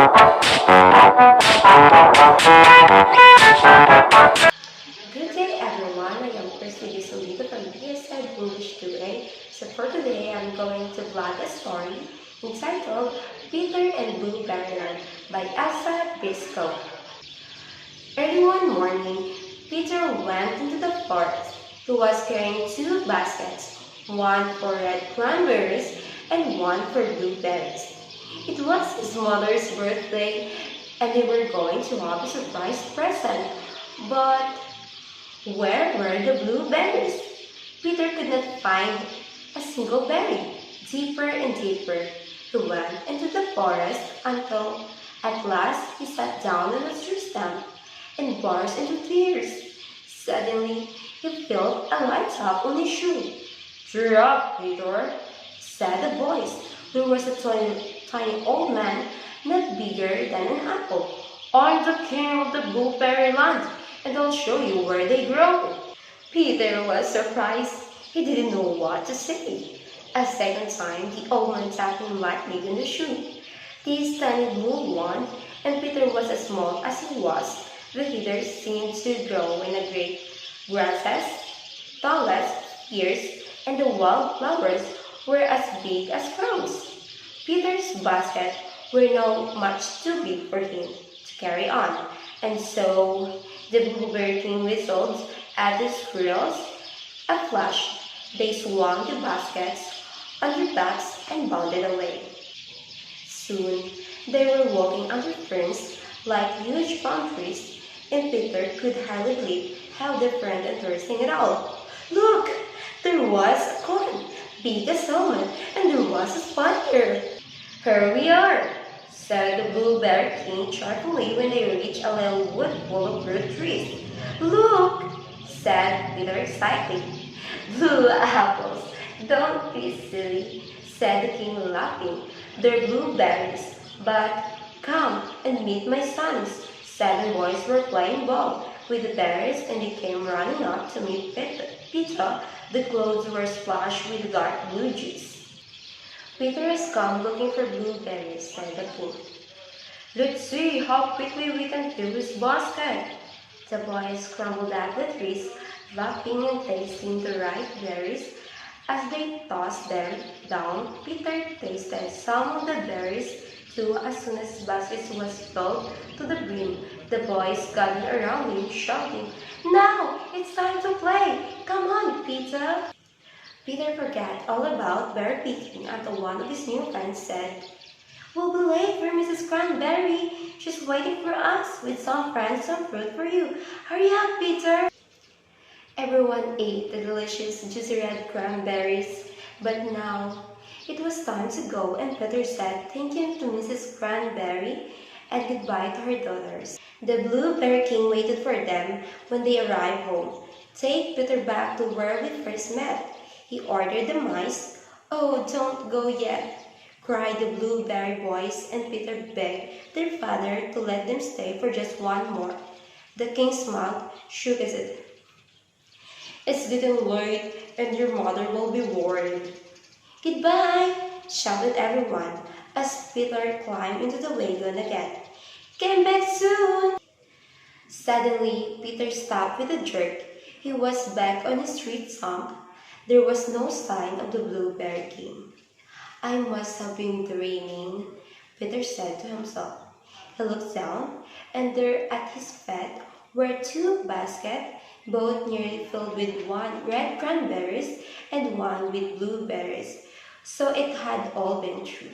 Good day everyone, I am Christie Sombito from BSED English 2A. So for today, I'm going to vlog a story entitled Peter and Blueberry Land by Elsa Bisco. Early one morning, Peter went into the forest. He was carrying two baskets, one for red cranberries and one for blueberries. It was his mother's birthday and they were going to have a surprise present. But where were the blueberries? Peter could not find a single berry. Deeper and deeper he went into the forest until at last he sat down on a tree stump and burst into tears. Suddenly he felt a light tap on his shoe. "Cheer up, Peter," said a voice. There was a tiny old man, not bigger than an apple. "I'm the king of the blueberry land, and I'll show you where they grow." Peter was surprised. He didn't know what to say. A second time, the old man tapped him lightly on the shoe. This tiny blue one, and Peter was as small as he was. The heather seemed to grow in a great grasses, tallest ears, and the wildflowers were as big as crows. Peter's basket were now much too big for him to carry on, and so the blueberry king whistled at the squirrels. A flash, they swung the baskets on their backs and bounded away. Soon they were walking under ferns like huge palm trees, and Peter could hardly believe how different and interesting it all. Look! There was a corn, big as almond, and there was a spider. "Here we are," said the blueberry king cheerfully when they reached a little wood full of fruit trees. "Look!" said Peter excitedly. "Blue apples! Don't be silly," said the king laughing. "They're blueberries. But come and meet my sons." 7 boys were playing ball with the berries and they came running up to meet Peter. The clothes were splashed with dark blue juice. "Peter has come looking for blueberries," said the king. "Let's see how quickly we can fill his basket." The boys scrambled up the trees, laughing and tasting the ripe berries. As they tossed them down, Peter tasted some of the berries too. As soon as his basket was filled to the brim, the boys gathered around him, shouting, "Now it's time to play! Come on, Peter!" Peter forgot all about berry picking until one of his new friends said, "We'll be late for Mrs. Cranberry. She's waiting for us with some friends and fruit for you. Hurry up, Peter!" Everyone ate the delicious juicy red cranberries, but now it was time to go, and Peter said thank you to Mrs. Cranberry and goodbye to her daughters. The blueberry king waited for them when they arrived home. "Take Peter back to where we first met," he ordered the mice. "Oh, don't go yet," cried the blueberry boys, and Peter begged their father to let them stay for just one more. The king's mouth shook as it. "It's getting late and your mother will be worried." "Goodbye," shouted everyone as Peter climbed into the wagon again. "Come back soon." Suddenly, Peter stopped with a jerk. He was back on his tree stump. There was no sign of the blueberry king. "I must have been dreaming," Peter said to himself. He looked down, and there at his feet were 2 baskets, both nearly filled with one red cranberries and one with blueberries. So it had all been true.